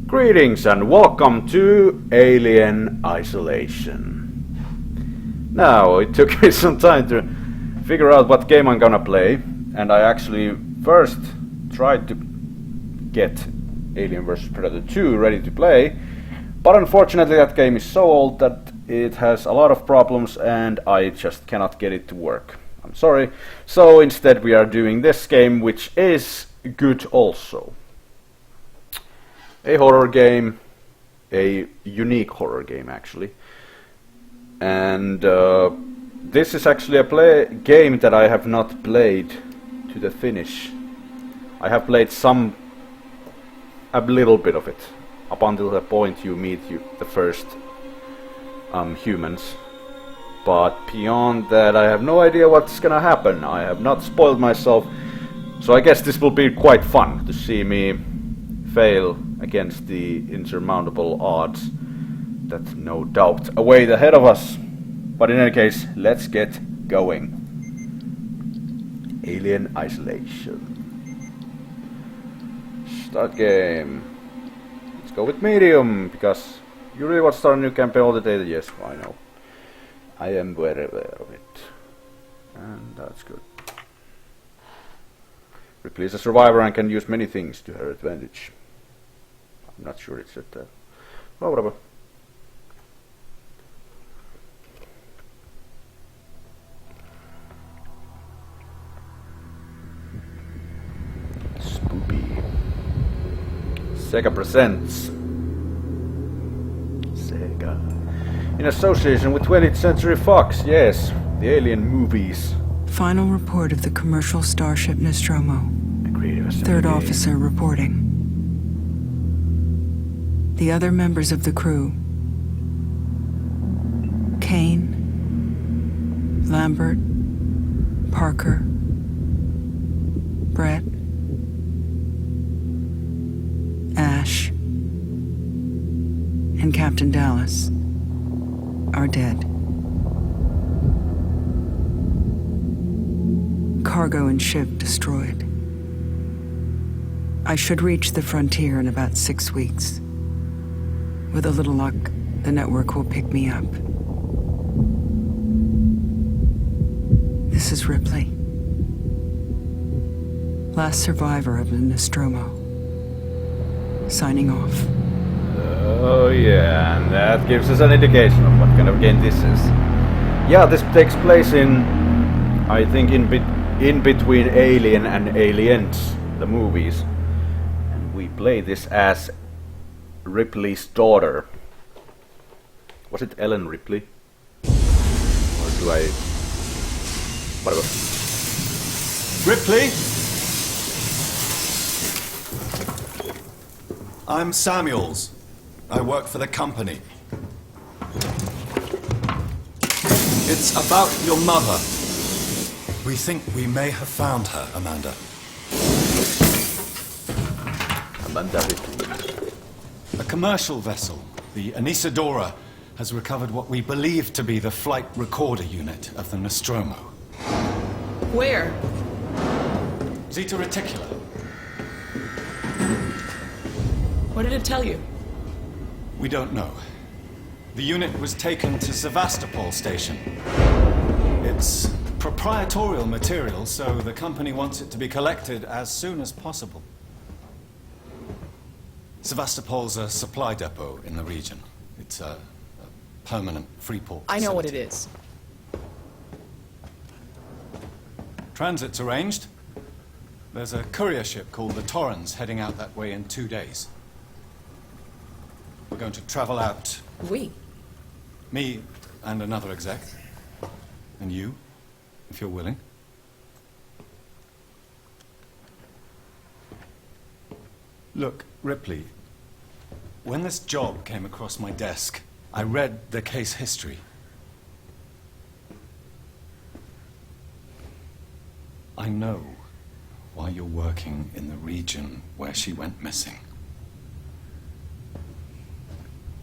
Greetings and welcome to Alien Isolation. Now, it took me some time to figure out what game I'm gonna play, and I actually first tried to get Alien vs Predator 2 ready to play, but unfortunately that game is so old that it has a lot of problems and I just cannot get it to work. I'm sorry. So instead we are doing this game, which is good also. A horror game, a unique horror game actually. And this is actually a game that I have not played to the finish. I have played a little bit of it, up until the point you meet the first humans. But beyond that, I have no idea what's gonna happen. I have not spoiled myself, so I guess this will be quite fun to see me fail against the insurmountable odds that no doubt await ahead of us. But in any case, let's get going. Alien Isolation. Start game. Let's go with medium, because you really want to start a new campaign all the day. Yes, I know. I am very aware of it. And that's good. Ripley is a survivor and can use many things to her advantage. I'm not sure it said that. Well, whatever. Spoopy. Sega presents. Sega. In association with 20th Century Fox, yes, the Alien movies. Final report of the commercial starship Nostromo. Third officer reporting. The other members of the crew: Kane, Lambert, Parker, Brett, Ash, and Captain Dallas are dead. Cargo and ship destroyed. I should reach the frontier in about 6 weeks. With a little luck, the network will pick me up. This is Ripley. Last survivor of the Nostromo. Signing off. Oh yeah, and that gives us an indication of what kind of game this is. Yeah, this takes place I think in between Alien and Aliens, the movies. And we play this as Ripley's daughter. Was it Ellen Ripley? Or do I... whatever. Ripley? I'm Samuels. I work for the company. It's about your mother. We think we may have found her, Amanda. Amanda Ripley. A commercial vessel, the Anesidora, has recovered what we believe to be the flight recorder unit of the Nostromo. Where? Zeta Reticula. What did it tell you? We don't know. The unit was taken to Sevastopol station. It's proprietorial material, so the company wants it to be collected as soon as possible. Sevastopol's a supply depot in the region. It's a permanent free port I know what it facility. is. Transit's arranged. There's a courier ship called the Torrens heading out that way in 2 days. We're going to travel out. We? Me and another exec. And you, if you're willing. Look, Ripley, when this job came across my desk, I read the case history. I know why you're working in the region where she went missing.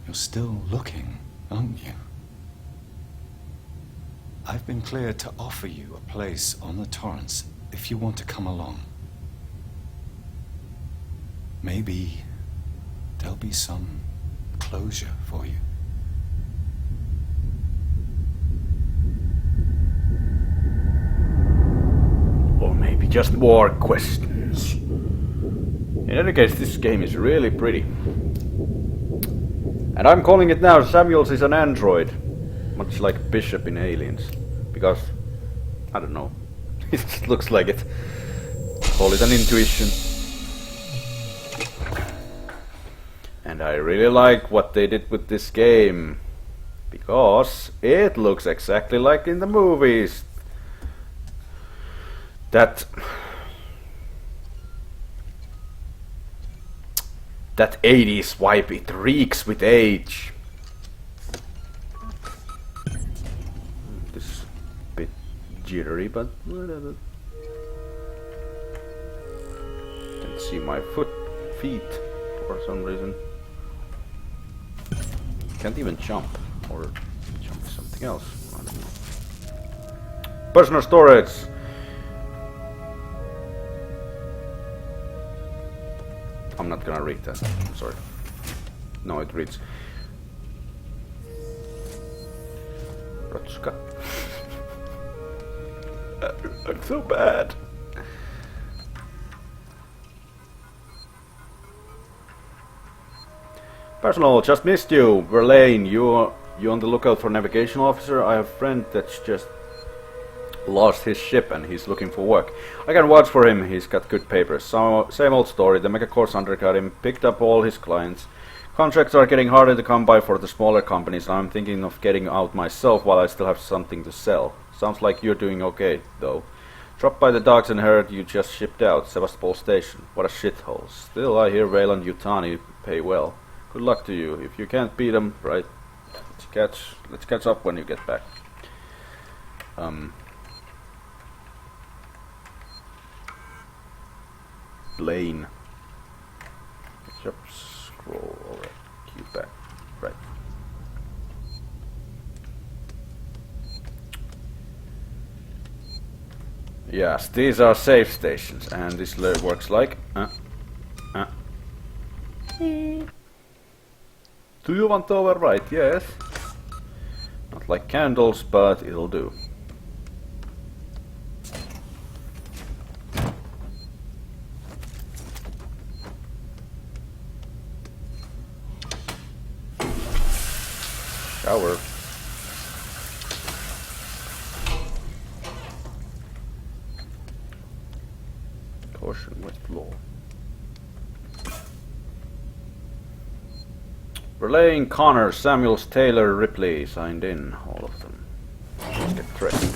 You're still looking, aren't you? I've been cleared to offer you a place on the Torrens if you want to come along. Maybe they'll there'll be some closure for you. Or maybe just more questions. In any case, this game is really pretty. And I'm calling it now, Samuels is an android. Much like Bishop in Aliens. Because, I don't know, it just looks like it. Call it an intuition. And I really like what they did with this game. Because it looks exactly like in the movies. That 80s vibe, it reeks with age. This is a bit jittery, but whatever. Can't see my feet for some reason. Can't even jump, or jump something else. I don't know. Personal storage. I'm not gonna read that. I'm sorry. No, it reads Rotska. I'm so bad. Personal, just missed you. Verlaine, you on the lookout for navigation officer? I have a friend that's just lost his ship and he's looking for work. I can vouch for him, he's got good papers. Same old story, the megacorps undercut him, picked up all his clients. Contracts are getting harder to come by for the smaller companies and I'm thinking of getting out myself while I still have something to sell. Sounds like you're doing okay, though. Dropped by the docks and heard you just shipped out, Sevastopol Station. What a shithole. Still, I hear Weyland Yutani pay well. Good luck to you. If you can't beat them, right, let's catch up when you get back. Lane. Yep, scroll over. Q back. Right. Yes, these are safe stations, and this works like. Do you want to overwrite? Yes. Not like candles, but it'll do. Shower. Caution with floor. Verlaine, Connor, Samuels, Taylor, Ripley signed in, all of them. Let's get dressed.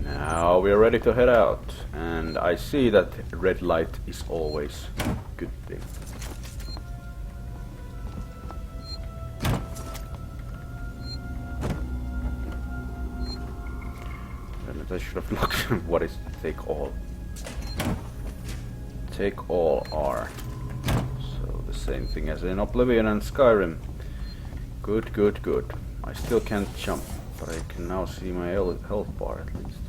Now we're ready to head out, and I see that red light is always a good thing. I should have looked what is take all. Take all are. So the same thing as in Oblivion and Skyrim. Good, good, good. I still can't jump, but I can now see my health bar at least.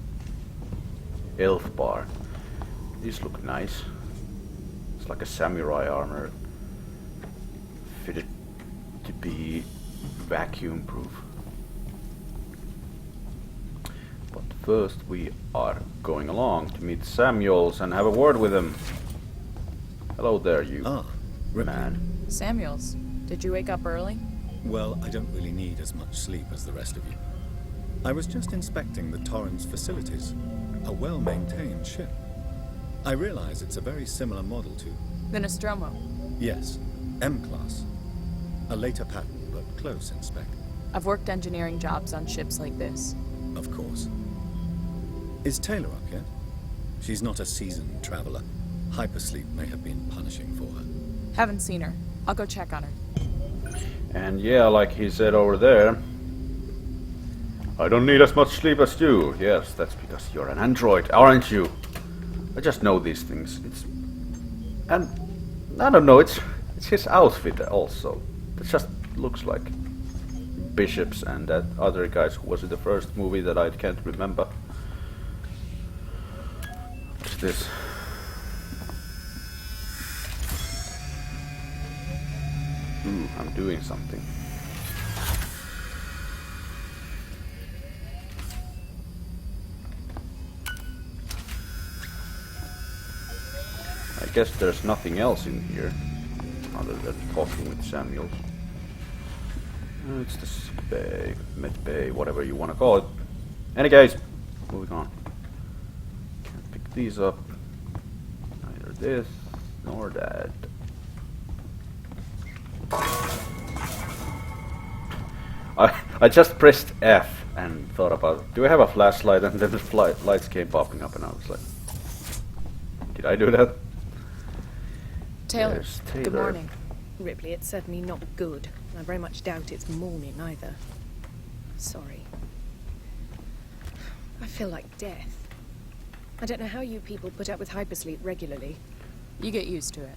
Health bar. These look nice. It's like a samurai armor. Fitted to be vacuum proof. But first we are going along to meet Samuels and have a word with him. Hello there, you man. Samuels, did you wake up early? Well, I don't really need as much sleep as the rest of you. I was just inspecting the Torrens facilities. A well-maintained ship. I realize it's a very similar model to... The Nostromo. Yes, M-Class. A later pattern, but close in spec. I've worked engineering jobs on ships like this. Of course. Is Taylor up yet? She's not a seasoned traveler. Hypersleep may have been punishing for her. Haven't seen her. I'll go check on her. And yeah, like he said over there, I don't need as much sleep as you. Yes, that's because you're an android, aren't you? I just know these things. And I don't know, it's his outfit also. It just looks like Bishop's and that other guy's who was in the first movie that I can't remember. What's this? I'm doing something. I guess there's nothing else in here other than talking with Samuels. It's the sick bay, med bay, whatever you want to call it. Any case, moving on. Can't pick these up. Neither this nor that. I just pressed F and thought about, do I have a flashlight? And then the lights came popping up and I was like, did I do that? Taylor, There's Taylor. good morning. Ripley, it's certainly not good. I very much doubt it's morning either. Sorry. I feel like death. I don't know how you people put up with hypersleep regularly. You get used to it.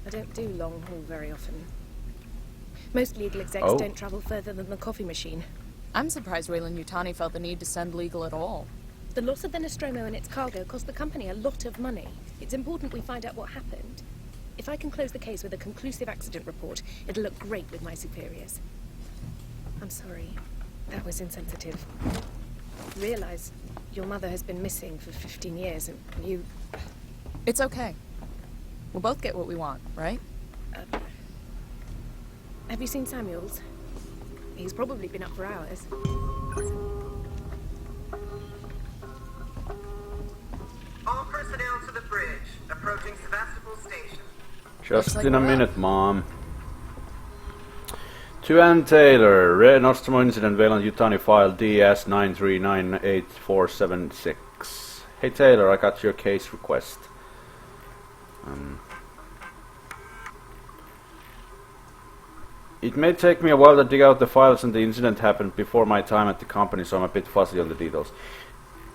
I don't do long haul very often. Most legal execs Oh. don't travel further than the coffee machine. I'm surprised Weyland-Yutani felt the need to send legal at all. The loss of the Nostromo and its cargo cost the company a lot of money. It's important we find out what happened. If I can close the case with a conclusive accident report, it'll look great with my superiors. I'm sorry. That was insensitive. Realize your mother has been missing for 15 years and you... It's okay. We'll both get what we want, right? Have you seen Samuels? He's probably been up for hours. All personnel to the bridge. Approaching Sevastopol Station. Just like in a we're minute, Mom. To Ann Taylor, Red Nostromo Incident, Weyland-Yutani file DS 9398476. Hey Taylor, I got your case request. It may take me a while to dig out the files, and the incident happened before my time at the company, so I'm a bit fuzzy on the details.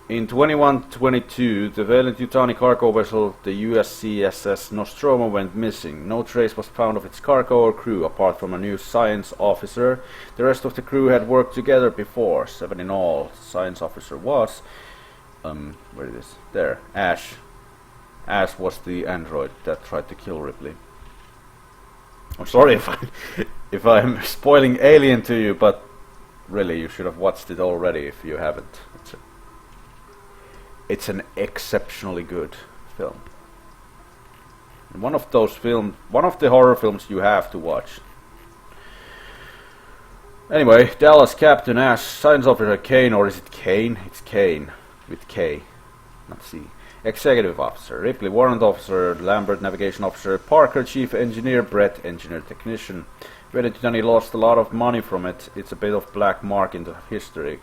In 2122, the Weyland-Yutani cargo vessel, the USCSS Nostromo, went missing. No trace was found of its cargo or crew, apart from a new science officer. The rest of the crew had worked together before, 7 in all. Science officer was... where it is? There, Ash. Ash was the android that tried to kill Ripley. I'm sorry if I'm spoiling Alien to you, but really, you should have watched it already if you haven't. It's an exceptionally good film. And one of the horror films you have to watch. Anyway, Dallas Captain Ash, Science Officer Kane, or is it Kane? It's Kane, with K, not C. Executive Officer, Ripley Warrant Officer, Lambert Navigation Officer, Parker Chief Engineer, Brett Engineer Technician. Weyland-Yutani lost a lot of money from it. It's a bit of black mark into history.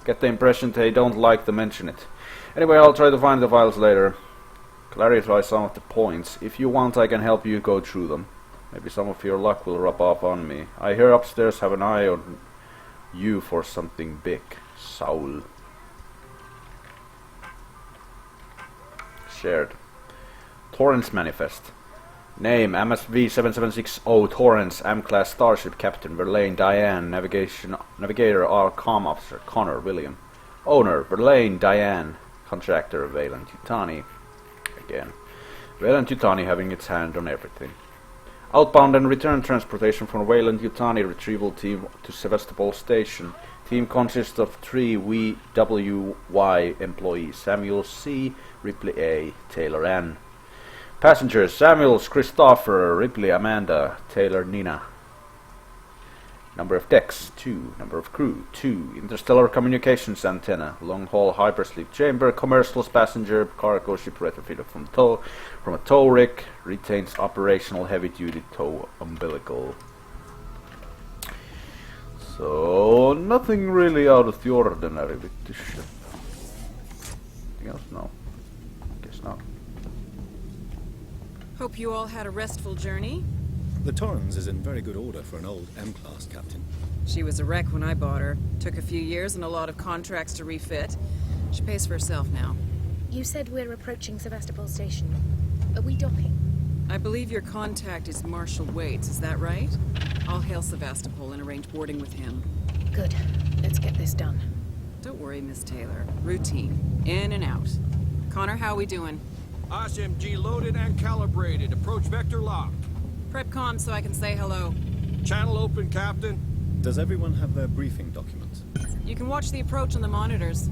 Get the impression they don't like to mention it. Anyway, I'll try to find the files later. Clarify some of the points. If you want, I can help you go through them. Maybe some of your luck will rub off on me. I hear upstairs have an eye on you for something big. Saul. Shared. Torrance Manifest. Name MSV 7760 Torrance, M-Class Starship Captain Verlaine Diane, Navigator R-Com Officer Connor William. Owner Verlaine Diane, Contractor Weyland-Yutani. Again. Weyland-Yutani having its hand on everything. Outbound and return transportation from Weyland-Yutani retrieval team to Sevastopol Station. Team consists of 3 WY employees: Samuel C., Ripley A., Taylor N. Passengers: Samuels Christopher, Ripley Amanda, Taylor Nina. Number of decks 2, number of crew 2, interstellar communications antenna, long-haul hypersleep chamber, commercial passenger cargo ship retrofitted from a tow rig, retains operational heavy-duty tow umbilical. So nothing really out of the ordinary with this ship. Anything else? No. Guess not. Hope you all had a restful journey. The Torrens is in very good order for an old M-Class, Captain. She was a wreck when I bought her. Took a few years and a lot of contracts to refit. She pays for herself now. You said we're approaching Sevastopol Station. Are we docking? I believe your contact is Marshal Waits, is that right? I'll hail Sevastopol and arrange boarding with him. Good. Let's get this done. Don't worry, Miss Taylor. Routine. In and out. Connor, how we doing? SMG loaded and calibrated. Approach vector locked. Prep con so I can say hello. Channel open, Captain. Does everyone have their briefing documents? You can watch the approach on the monitors.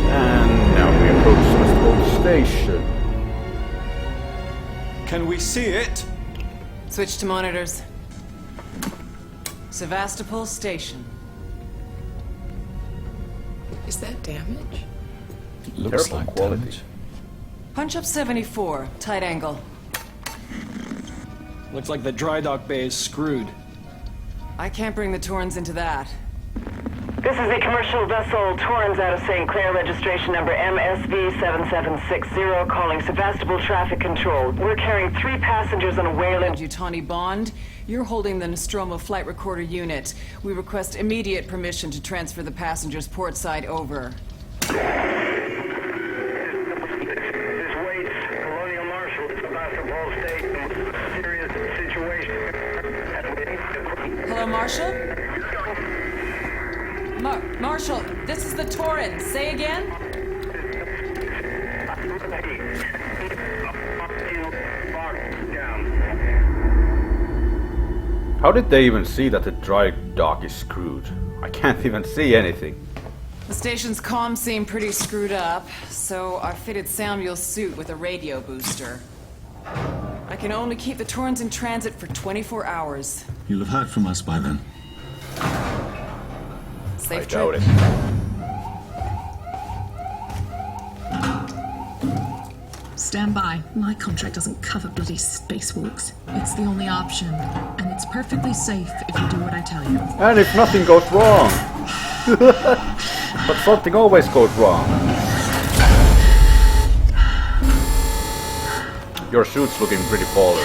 And now we approach Sevastopol Station. Can we see it? Switch to monitors. Sevastopol Station. Is that damage? Looks Terrible like quality. damage. Punch up 74, tight angle. Looks like the dry dock bay is screwed. I can't bring the Torrens into that. This is a commercial vessel, Torrens out of St. Clair, registration number MSV7760, calling Sevastopol Traffic Control. We're carrying 3 passengers on a Wayland. Yutani Bond, you're holding the Nostromo flight recorder unit. We request immediate permission to transfer the passengers portside over. This Waits, Colonial Marshal, Sevastopol Station. Serious situation. Hello, Marshal? Marshal, this is the Torrens. Say again? How did they even see that the dry dock is screwed? I can't even see anything. The station's comms seem pretty screwed up, so I fitted Samuel's suit with a radio booster. I can only keep the Torrens in transit for 24 hours. You'll have heard from us by then. Safe I doubt trip. it. Stand by. My contract doesn't cover bloody spacewalks. It's the only option, and it's perfectly safe if you do what I tell you. And if nothing goes wrong. But something always goes wrong. Your suit's looking pretty baller.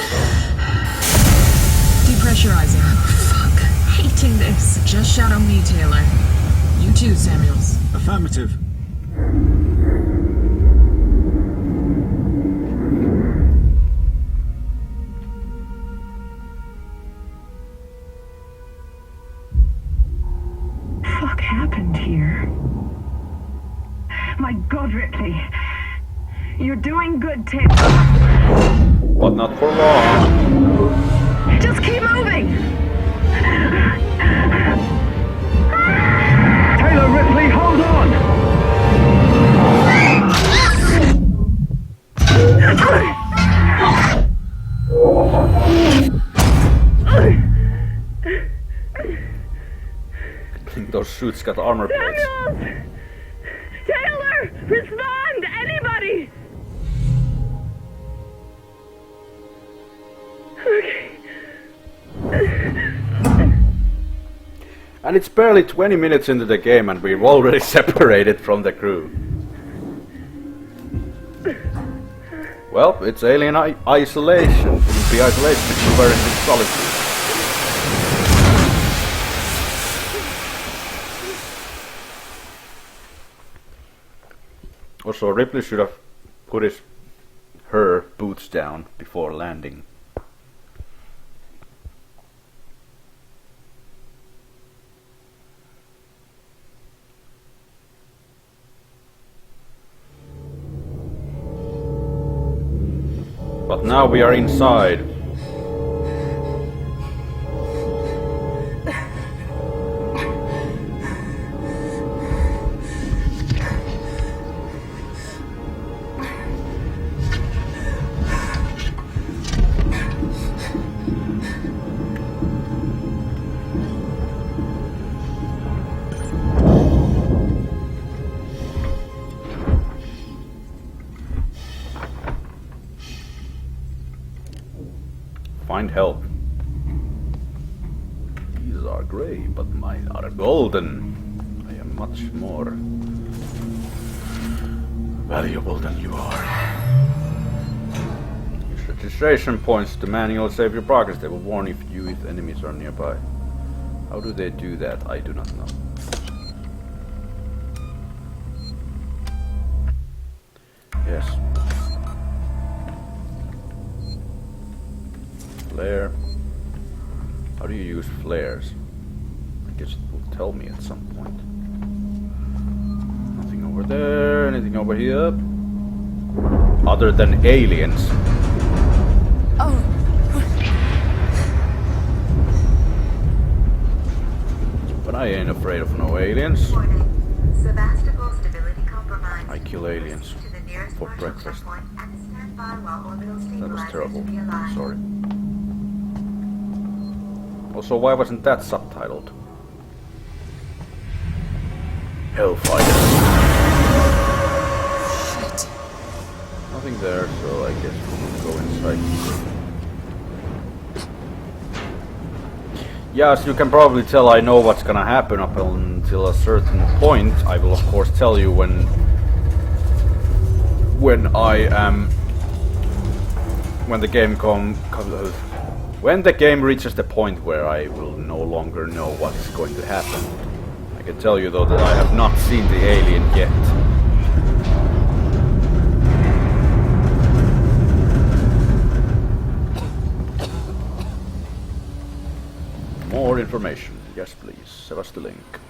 Depressurizing. Fuck. Hating this. Just shadow me, Taylor. You too, Samuels. Affirmative. Fuck happened here? My God, Ripley. You're doing good, Taylor. But not for long. Just keep moving! Taylor, Ripley, hold on! I think those suits got armor plates. Taylor! Respond! Anybody! Okay. And it's barely 20 minutes into the game and we've already separated from the crew. Well, it's alien isolation. It would be isolation if you were in solitude. Also, Ripley should have put her boots down before landing. But now we are inside. Find help. These are grey, but mine are golden. I am much more valuable than you are. Use registration points to manually save your progress. They will warn if enemies are nearby. How do they do that? I do not know. Yes. Flare. How do you use flares? I guess it will tell me at some point. over there. Anything over here? Other than aliens. Oh. But I ain't afraid of no aliens. Sevastopol stability compromised. I kill aliens for breakfast. That was terrible. Sorry. Also, why wasn't that subtitled? Hellfire. Shit. Nothing there, so I guess we'll go inside. Yeah, as you can probably tell, I know what's gonna happen up until a certain point. I will of course tell you when when the game reaches the point where I will no longer know what is going to happen. I can tell you though that I have not seen the alien yet. More information. Yes, please. Sevastolink.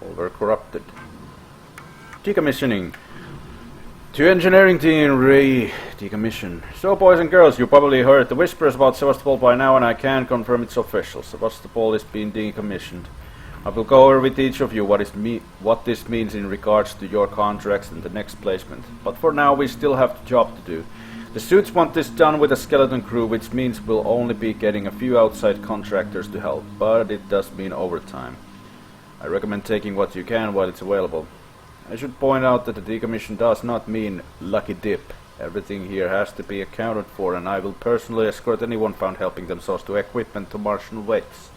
Folder corrupted. Decommissioning. To engineering team decommission. So, boys and girls, you probably heard the whispers about Sevastopol by now, and I can confirm it's official. Sevastopol is being decommissioned. I will go over with each of you what this means in regards to your contracts and the next placement. But for now, we still have a job to do. The suits want this done with a skeleton crew, which means we'll only be getting a few outside contractors to help, but it does mean overtime. I recommend taking what you can while it's available. I should point out that the decommission does not mean lucky dip. Everything here has to be accounted for, and I will personally escort anyone found helping themselves to equipment to Martian weights.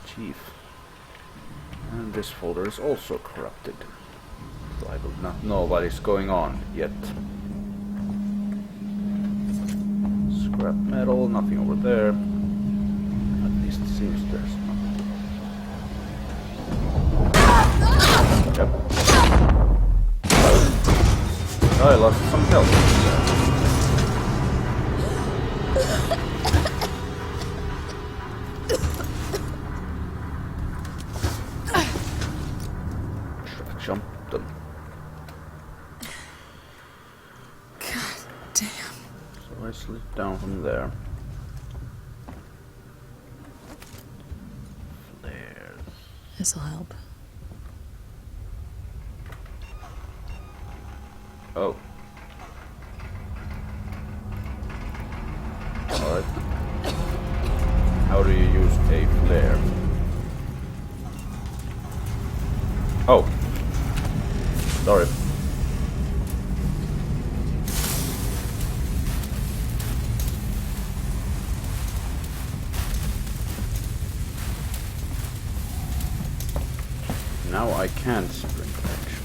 Chief. And this folder is also corrupted. So I will not know what is going on yet. Scrap metal, nothing over there. At least it seems there's nothing. Yep. I lost some health. Should have jumped them. God damn. So I slid down from there. Flares. This'll help. Oh. Alright. How do you use a flare? Oh. Sorry. Now I can sprint actually.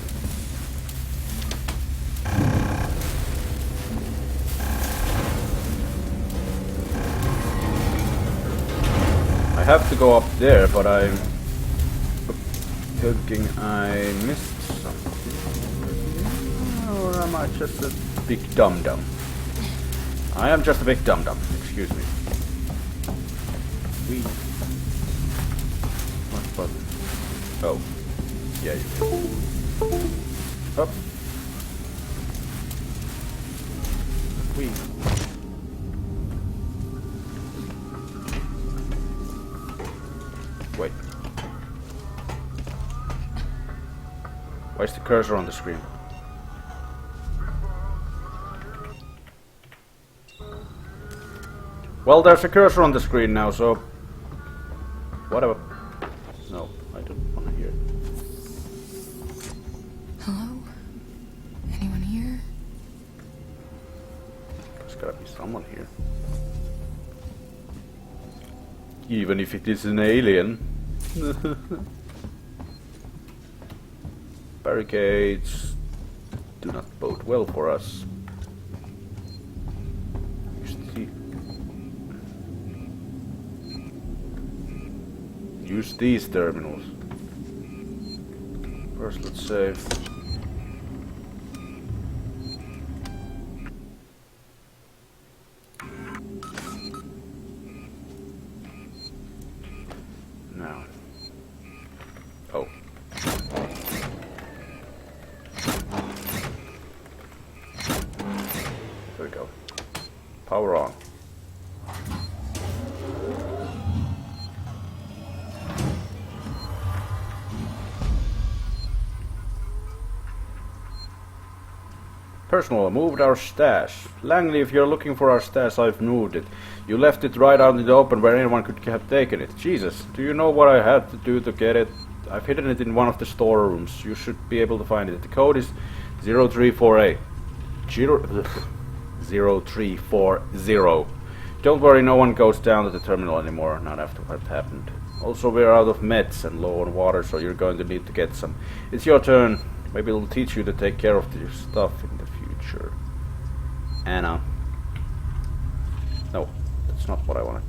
I have to go up there, but I'm thinking I missed something. Or am I just a big dum-dum? I am just a big dum-dum, excuse me. What button? Oh. Yeah, you do. Up. Wee. Wait. Why is the cursor on the screen? Well, there's a cursor on the screen now, so... whatever. No, I don't want to hear it. Hello? Anyone here? There's gotta be someone here. Even if it is an alien. Barricades do not bode well for us. Use these terminals. First, let's save. Now. Oh. Power on. Personal, moved our stash. Langley, if you're looking for our stash, I've moved it. You left it right out in the open where anyone could have taken it. Jesus, do you know what I had to do to get it? I've hidden it in one of the storerooms. You should be able to find it. The code is 0348. 0340. Don't worry, no one goes down to the terminal anymore, not after what happened. Also, we're out of meds and low on water, so you're going to need to get some. It's your turn. Maybe it'll teach you to take care of your stuff in the future. Anna. No, that's not what I wanted.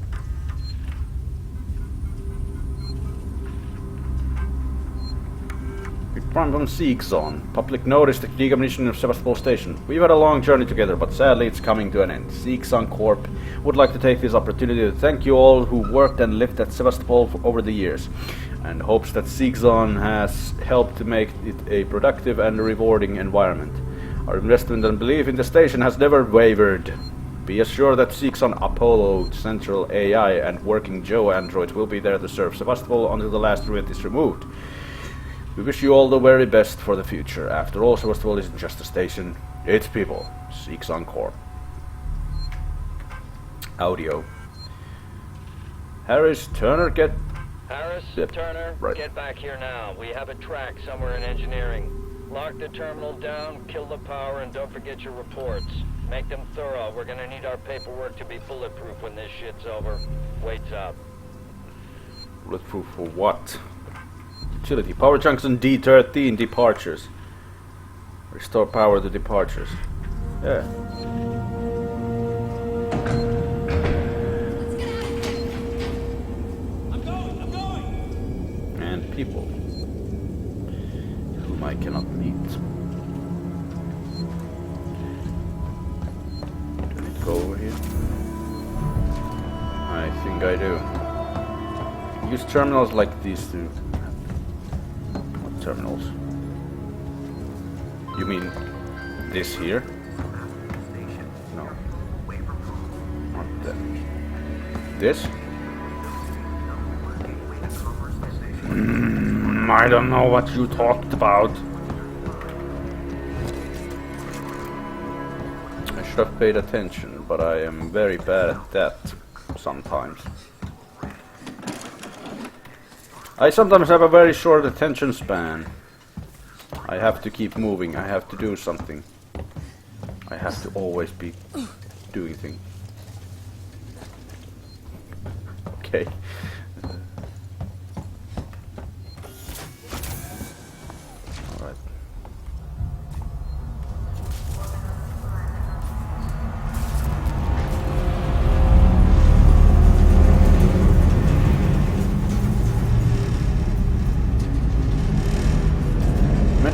From Seegson. Public notice the decommissioning of Sevastopol Station. We've had a long journey together, but sadly it's coming to an end. Seegson Corp would like to take this opportunity to thank you all who worked and lived at Sevastopol over the years, and hopes that Seegson has helped to make it a productive and rewarding environment. Our investment and belief in the station has never wavered. Be assured that Seegson Apollo Central AI and Working Joe androids will be there to serve Sevastopol until the last ruin is removed. We wish you all the very best for the future. After all, Sevastopol isn't just a station, it's people. Seegson Corp. Audio. Harris, Turner, get... Harris, Turner, right. Get back here now. We have a track somewhere in engineering. Lock the terminal down, kill the power, and don't forget your reports. Make them thorough. We're gonna need our paperwork to be bulletproof when this shit's over. Waits up. Bulletproof for what? Utility. Power junction D13 departures. Restore power to departures. Yeah. I'm going! And people whom I cannot meet. Do I need to go over here? I think I do. Use terminals like these two. Terminals. You mean this here? No. Not that. This? I don't know what you talked about. I should have paid attention, but I am very bad at that sometimes. I sometimes have a very short attention span. I have to keep moving, I have to do something. I have to always be doing things. Okay. Alright.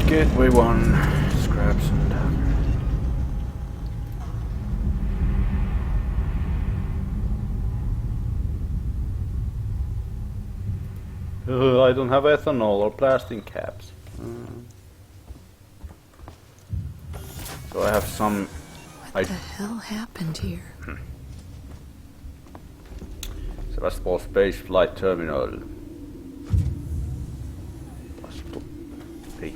Gateway 1, scraps and I don't have ethanol or plastic caps. So I have some... What the hell happened here? Sevastopol Space Flight Terminal. Hey.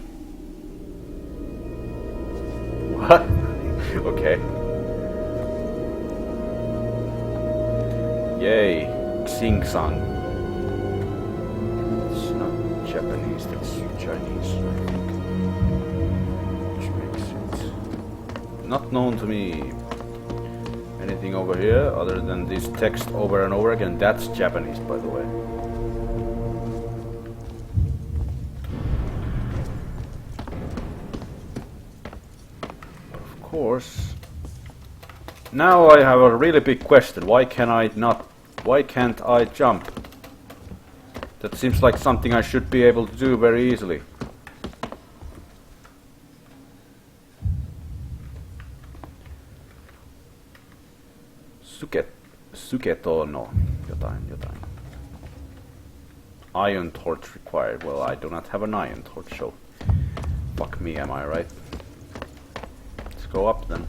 What? Okay. Yay. Xing-san. It's not Japanese, that's Chinese, I think. Which makes sense. Not known to me. Anything over here other than this text over and over again? That's Japanese, by the way. Of course. Now I have a really big question. Why can't I jump? That seems like something I should be able to do very easily. Suketo no. Jotain. Iron torch required. Well, I do not have an iron torch, so fuck me, am I right? Let's go up then.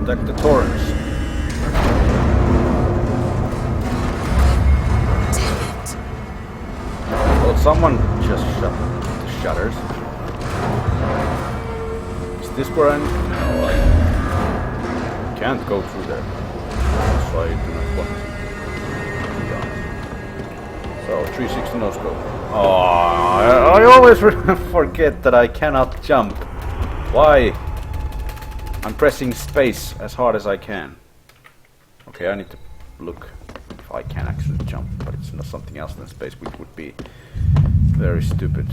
Contact the torrents. Damn it. Well, someone just shut the shutters. Is this where I... No, I can't go through there. So I do not want to. So, 360 no scope. Oh, I always forget that I cannot jump. Why? I'm pressing space as hard as I can. Okay, I need to look if I can actually jump, but it's not something else than space, which would be very stupid.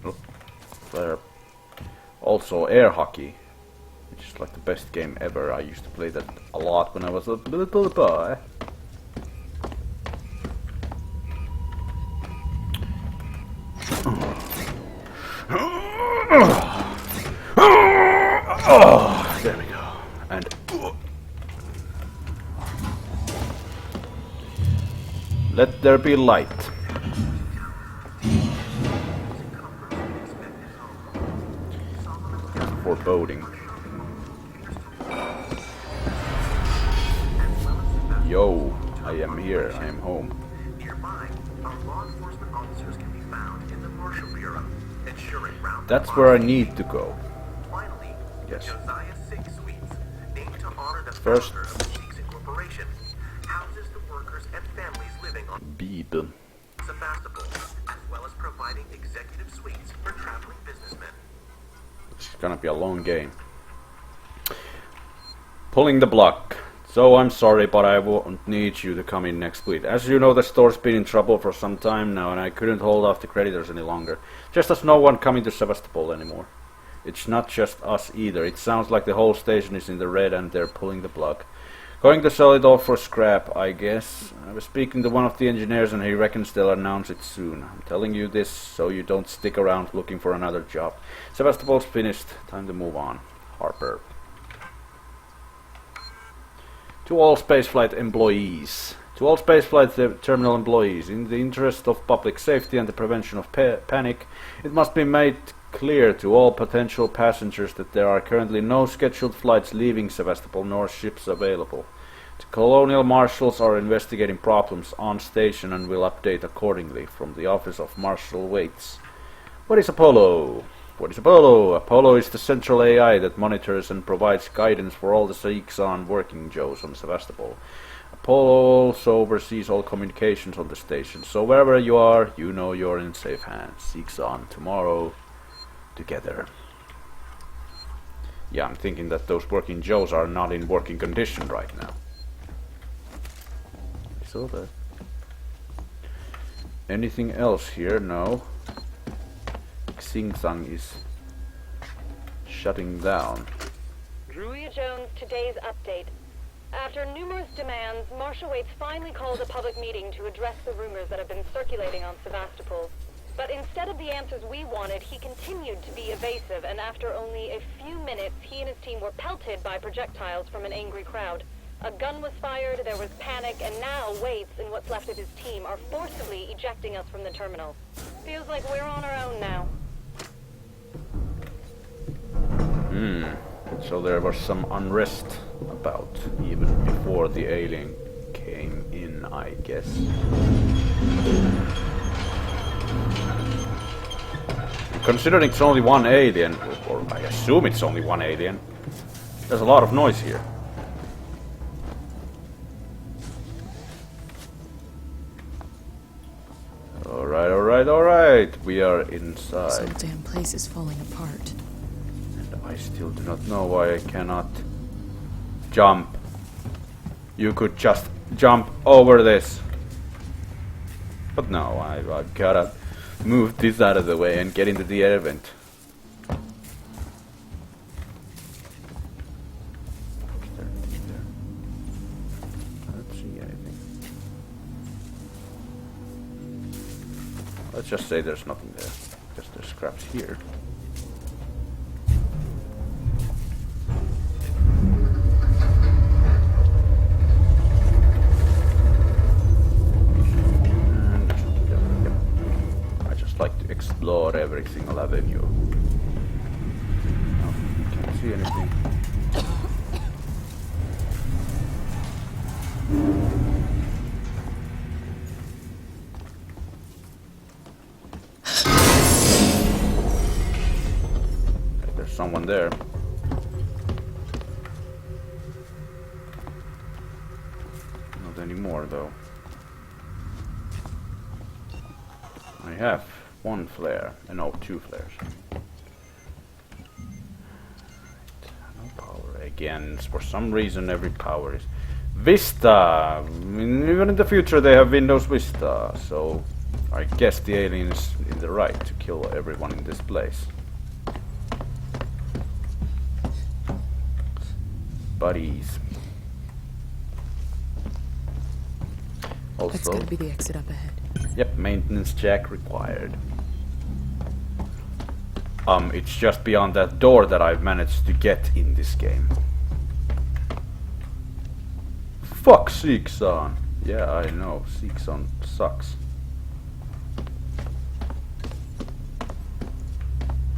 Oh, there. Also, air hockey, which is like the best game ever. I used to play that a lot when I was a little boy. Oh, there we go. And let there be light. Foreboding. Yo, I am here. I am home. Nearby, our law enforcement officers can be found in the Marshal Bureau, ensuring round. That's where I need to go. Finally, yes. Josiah 6 Suites, named to honor the First, founder of Cheeks Incorporation, houses the workers and families living on Beeble. Sebastopol, as well as providing executive suites for traveling businessmen. It's gonna be a long game. Pulling the block. So I'm sorry, but I won't need you to come in next week. As you know, the store's been in trouble for some time now, and I couldn't hold off the creditors any longer. Just as no one coming to Sevastopol anymore. It's not just us either. It sounds like the whole station is in the red and they're pulling the plug. Going to sell it off for scrap, I guess. I was speaking to one of the engineers and he reckons they'll announce it soon. I'm telling you this so you don't stick around looking for another job. Sevastopol's finished. Time to move on. Harper. To all spaceflight employees. To all spaceflight terminal employees, in the interest of public safety and the prevention of panic, it must be made clear to all potential passengers that there are currently no scheduled flights leaving Sevastopol nor ships available. The Colonial Marshals are investigating problems on station and will update accordingly. From the office of Marshal Waits. What is Apollo? What is Apollo? Apollo is the central AI that monitors and provides guidance for all the Xeon working Joes on Sevastopol. Apollo also oversees all communications on the station, so wherever you are, you know you're in safe hands. Xeon tomorrow, together. Yeah, I'm thinking that those working Joes are not in working condition right now. So that. Anything else here? No. Xing is shutting down. Druia Jones, today's update. After numerous demands, Marshal Waits finally called a public meeting to address the rumors that have been circulating on Sevastopol. But instead of the answers we wanted, he continued to be evasive, and after only a few minutes, he and his team were pelted by projectiles from an angry crowd. A gun was fired, there was panic, and now Waits and what's left of his team are forcibly ejecting us from the terminal. Feels like we're on our own now. So there was some unrest about even before the alien came in, I guess. Considering it's only one alien, or I assume it's only one alien, there's a lot of noise here. Alright, alright, alright. We are inside. This whole damn place is falling apart. I still do not know why I cannot jump. You could just jump over this. But no, I've gotta move this out of the way and get into the air vent. I don't see anything. Let's just say there's nothing there, because there's scraps here. Explore every single avenue. No, can't see anything. There's someone there. Not anymore though. I have one flare. No, 2 flares. No power again. For some reason every power is Vista. I mean, even in the future they have Windows Vista, so I guess the alien is in the right to kill everyone in this place. Buddies. Also, That's gotta be the exit up ahead. Yep, maintenance jack required. It's just beyond that door that I've managed to get in this game. Fuck Seekson! Yeah, I know, Seekson sucks.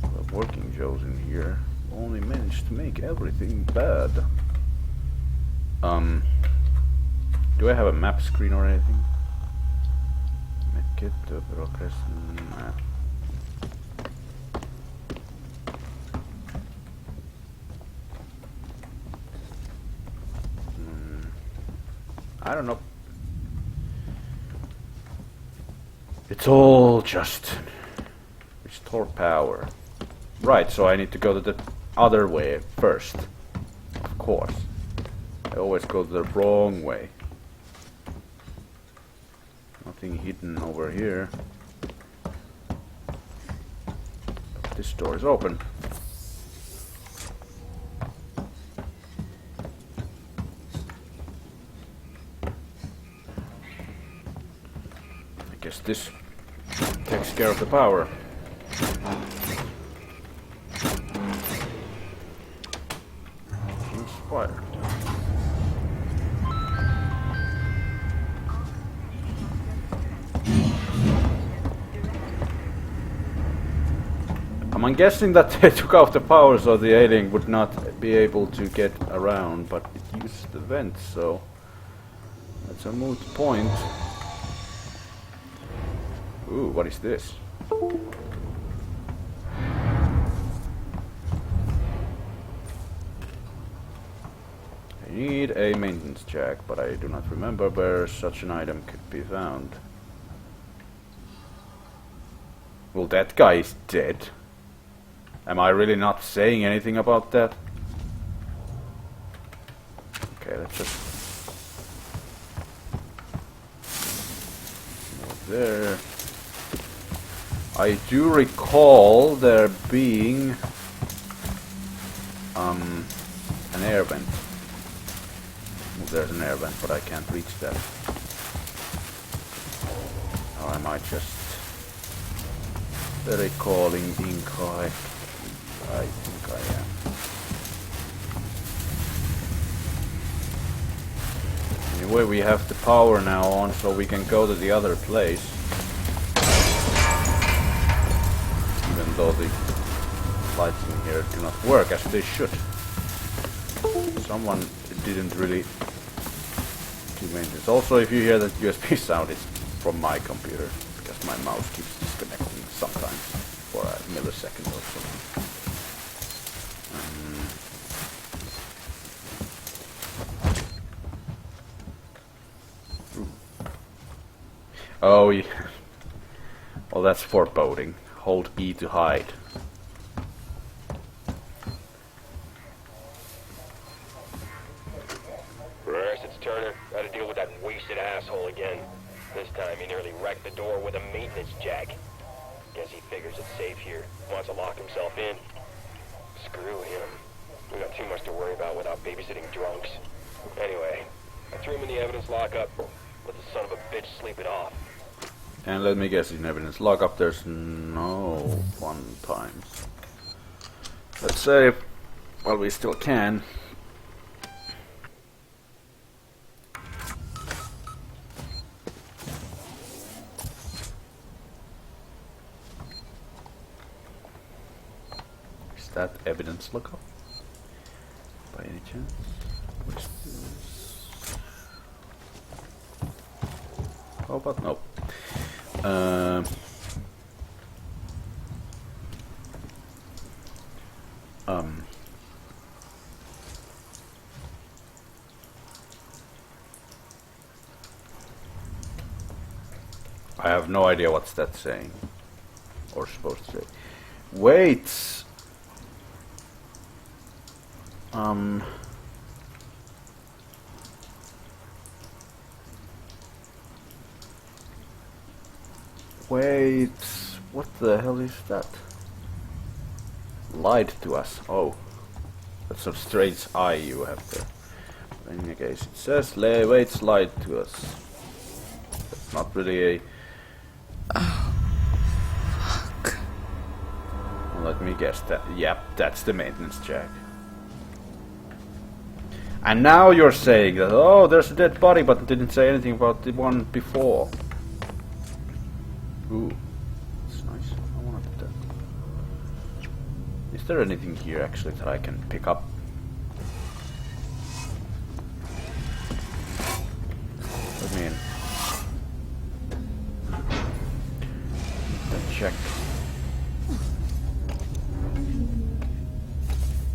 The working Joes in here only managed to make everything bad. Do I have a map screen or anything? Make it progress. Nah. I don't know. It's all just restore power. Right, so I need to go to the other way first. Of course. I always go the wrong way. Nothing hidden over here. This door is open. I guess this takes care of the power. Inspired. I'm guessing that they took off the power so the alien would not be able to get around, but it used the vent, so that's a moot point. Ooh, what is this? I need a maintenance jack, but I do not remember where such an item could be found. Well, that guy is dead. Am I really not saying anything about that? Okay, let's just move there. I do recall there being an air vent. Well, there's an air vent, but I can't reach that. Or am I just recalling incorrect? I think I am. Anyway, we have the power now on, so we can go to the other place. Even though the lights in here do not work as they should. Someone didn't really do maintenance. Also, if you hear that USB sound, it's from my computer, because my mouse keeps disconnecting sometimes for a millisecond or so. Oh, yeah. Well, that's foreboding. Hold E to hide. First, it's Turner. Got to deal with that wasted asshole again. This time he nearly wrecked the door with a maintenance jack. Guess he figures it's safe here. Wants to lock himself in. Screw him. We got too much to worry about without babysitting drunks. Anyway, I threw him in the evidence lockup. Let the son of a bitch sleep it off. And let me guess, in evidence lockup there's no fun times. Let's save while we still can. Is that evidence lookup? By any chance? What's this? How about no? I have no idea what's that saying. Or supposed to say. Wait! Wait, what the hell is that? Lied to us. Oh, that's a strange eye you have there. In any case, it says Waits lied to us. That's not really a... Oh, fuck. Let me guess that. Yep, that's the maintenance jack. And now you're saying that, oh, there's a dead body, but didn't say anything about the one before. Ooh, that's nice. I wanted that. Is there anything here actually that I can pick up? Let me in. Let's check.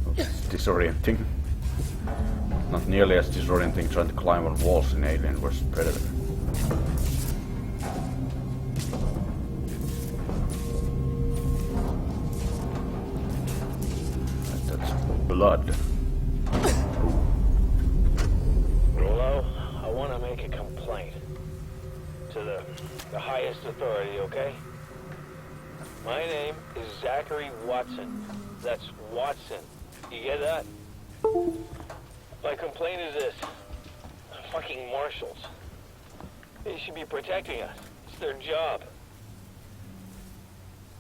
Oh, it's disorienting. Not nearly as disorienting trying to climb on walls in Alien vs Predator. Blood. Rolo, I want to make a complaint to the highest authority, okay? My name is Zachary Watson. That's Watson. You get that? My complaint is this. Fucking marshals. They should be protecting us. It's their job.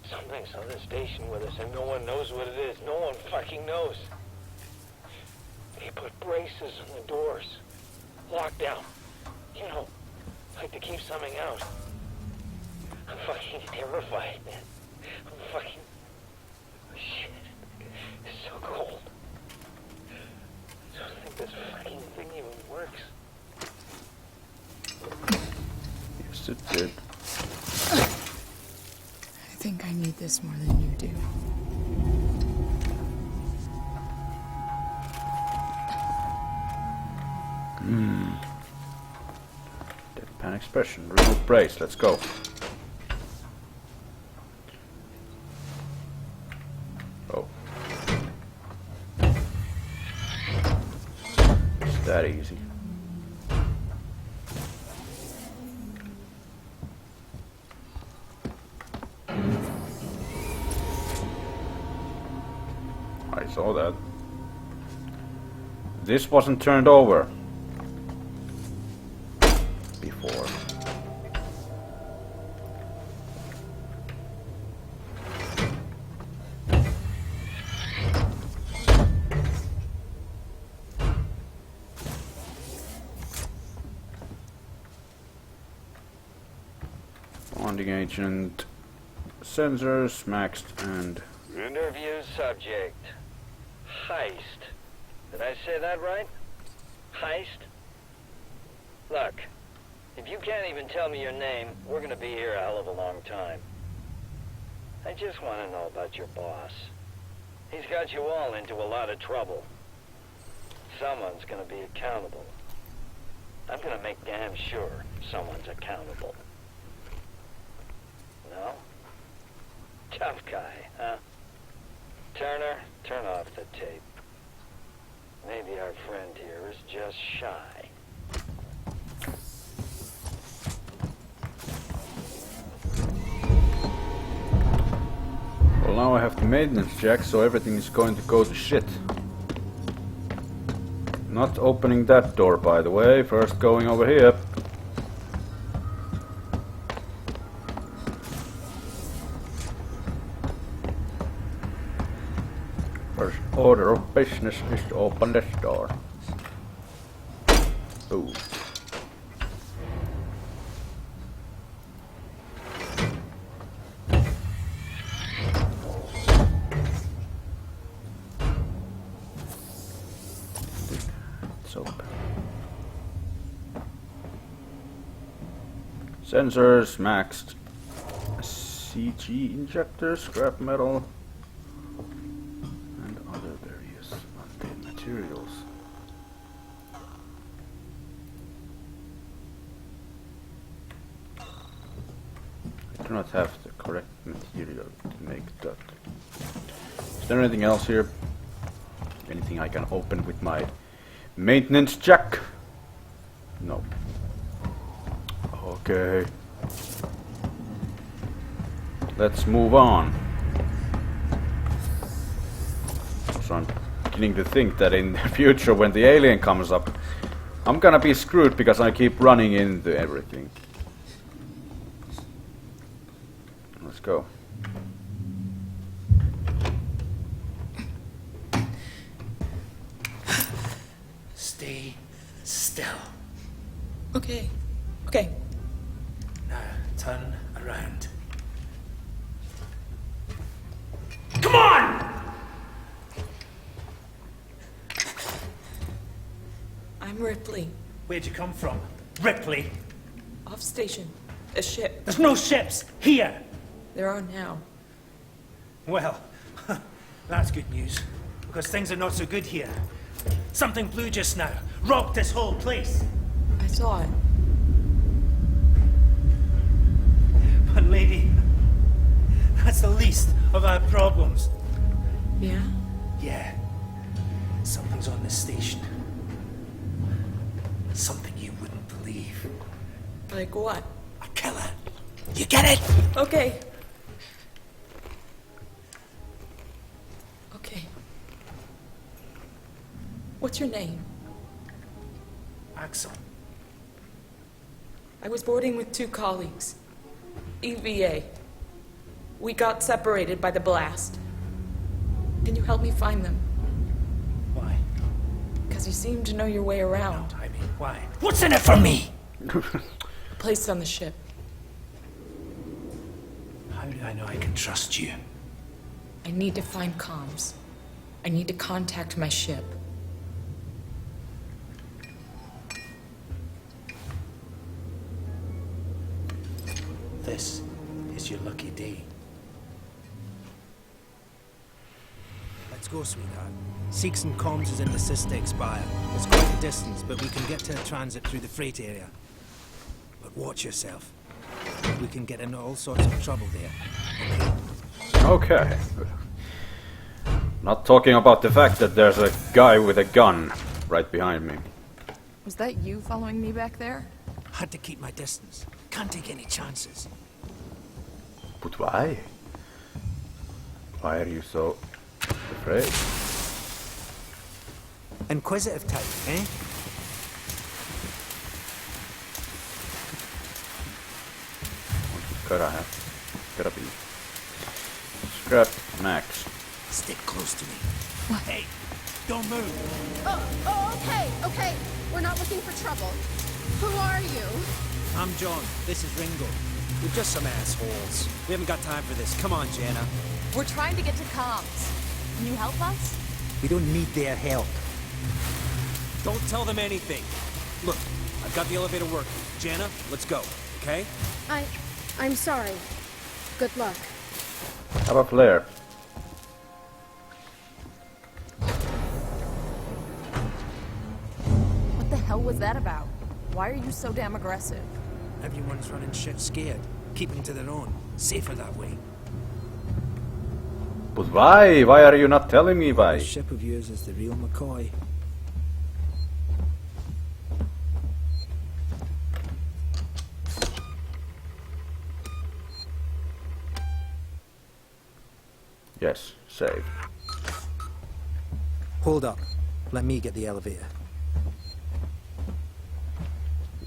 Something's on the station with us and no one knows what it is. No one fucking knows. They put braces on the doors. Lockdown. You know, like to keep something out. I'm fucking terrified, man. I'm fucking... Shit. It's so cold. I don't think this fucking thing even works. Yes, it did. I think I need this more than you do. Deadpan expression. Remove brace. Let's go. Oh. It's that easy. I saw that. This wasn't turned over before. Bonding agent, sensors maxed, and Interview subject. Heist. Did I say that right? Heist? Look, if you can't even tell me your name, we're gonna be here a hell of a long time. I just want to know about your boss. He's got you all into a lot of trouble. Someone's gonna be accountable. I'm gonna make damn sure someone's accountable. No? Tough guy, huh? Turner, turn off the tape. Maybe our friend here is just shy. well, now I have the maintenance check, so everything is going to go to shit. Not opening that door, by the way. First going over here. First order of business is to open this door. Ooh. It's open. Sensors maxed. CG injector, scrap metal, and other various untamed materials. I do not have the correct material to make that. Is there anything else here? Anything I can open with my maintenance jack? No. Okay. Let's move on. So I'm beginning to think that in the future when the alien comes up, I'm gonna be screwed because I keep running into everything. Let's go. Stay still. Okay. Okay. Now, turn around. Come on! I'm Ripley. Where'd you come from? Ripley? Off station. A ship. There's no ships here! There are now. Well, that's good news. Because things are not so good here. Something blue just now. Rocked this whole place. I saw it. But lady, that's the least of our problems. Yeah? Yeah. Something's on this station. Something you wouldn't believe. Like what? A killer. You get it? Okay. Okay. What's your name? Axel. I was boarding with 2 colleagues. EVA. We got separated by the blast. Can you help me find them? Why? Because you seem to know your way around. No, I mean, why? What's in it for me? A place on the ship. How do I know I can trust you? I need to find comms. I need to contact my ship. This is your lucky day. Let's go, sweetheart. Seeks and comms is in the Cystic Spire. It's quite a distance, but we can get to a transit through the freight area. But watch yourself. We can get into all sorts of trouble there. Okay. Not talking about the fact that there's a guy with a gun right behind me. Was that you following me back there? Had to keep my distance. Can't take any chances. But why? Why are you so afraid? Inquisitive type, eh? Gotta be. Scrap max. Stick close to me. What? Hey, don't move. Okay. We're not looking for trouble. Who are you? I'm John. This is Ringo. We're just some assholes. We haven't got time for this. Come on, Jenna. We're trying to get to comms. Can you help us? We don't need their help. Don't tell them anything. Look, I've got the elevator working. Jenna, let's go, okay? I'm sorry. Good luck. Have a flare. What the hell was that about? Why are you so damn aggressive? Everyone's running shit scared. Keeping to their own. Safer that way. But why? Why are you not telling me why? The ship of yours is the real McCoy. Yes, save. Hold up. Let me get the elevator.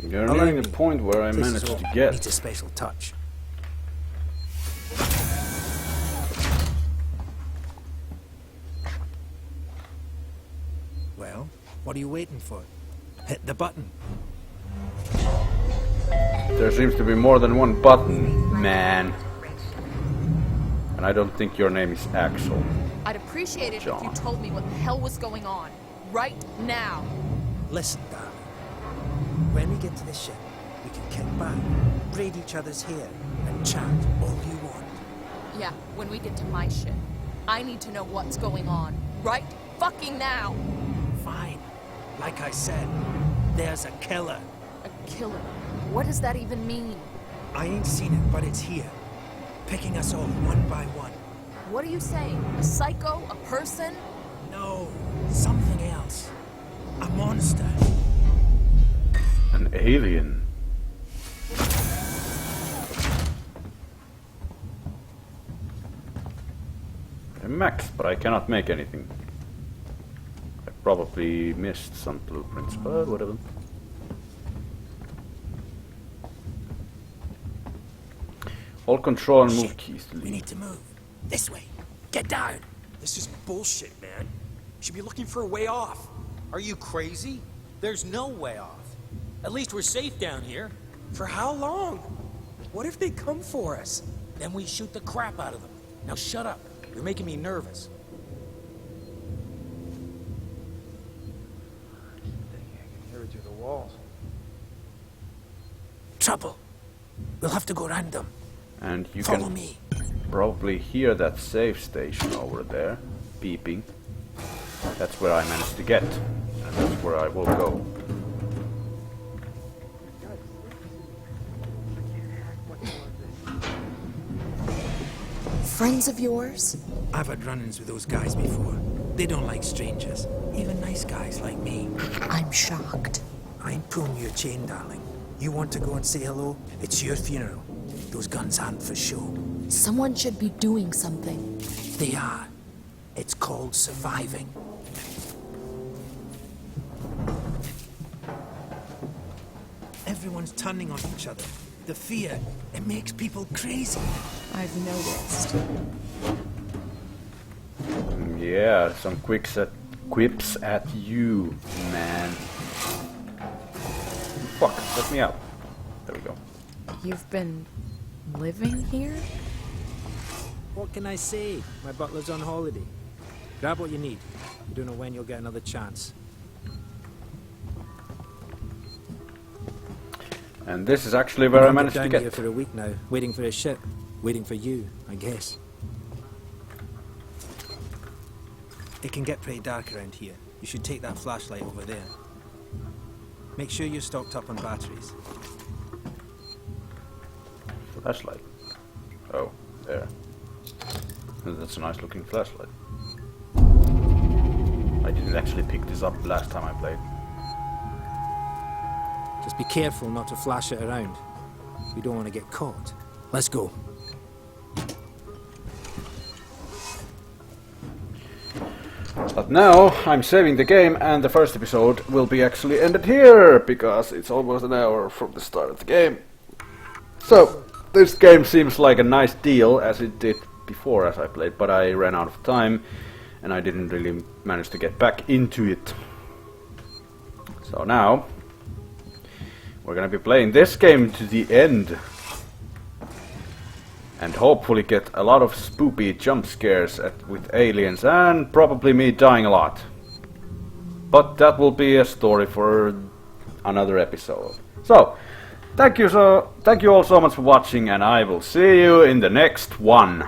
You're nearing the point where I managed to get. Needs a special touch. Well, what are you waiting for? Hit the button. There seems to be more than one button, man. And I don't think your name is Axel. I'd appreciate it John. if you told me what the hell was going on. Right now. Listen, darling. When we get to the ship, We can kick back, braid each other's hair, and chat all you want. Yeah, when we get to my ship, I need to know what's going on. Right fucking now! Fine. Like I said, there's a killer. A killer? What does that even mean? I ain't seen it, but it's here. Picking us off one by one. What are you saying? A psycho? A person? No, something else. A monster. An alien. A max, but I cannot make anything. I probably missed some blueprints, but whatever. Hold control and move keys to leave. We need to move. This way. Get down. This is bullshit, man. You should be looking for a way off. Are you crazy? There's no way off. At least we're safe down here. For how long? What if they come for us? Then we shoot the crap out of them. Now shut up. You're making me nervous. I can hear it through the walls. Trouble. We'll have to go round them. And you Follow can me. probably hear that save station over there beeping. That's where I managed to get, and that's where I will go. Friends of yours? I've had run-ins with those guys before. They don't like strangers. Even nice guys like me. I'm shocked. I ain't pulling your chain, darling. You want to go and say hello? It's your funeral. Those guns aren't for show. Someone should be doing something. They are. It's called surviving. Everyone's turning on each other. The fear, it makes people crazy. I've noticed. Yeah, some quips at you, man. Fuck, let me out. There we go. You've been living here? What can I say? My butler's on holiday. Grab what you need. You don't know when you'll get another chance. And this is actually where I managed to down get. here for a week now, waiting for a ship. Waiting for you, I guess. It can get pretty dark around here. You should take that flashlight over there. Make sure you're stocked up on batteries. Flashlight. Oh, there. That's a nice looking flashlight. I didn't actually pick this up last time I played. Just be careful not to flash it around. We don't want to get caught. Let's go. But now I'm saving the game, and the first episode will be actually ended here because it's almost an hour from the start of the game. So this game seems like a nice deal, as it did before as I played, but I ran out of time and I didn't really manage to get back into it. So now we're gonna be playing this game to the end and hopefully get a lot of spoopy jump scares with aliens and probably me dying a lot. But that will be a story for another episode. So thank you all so much for watching, and I will see you in the next one.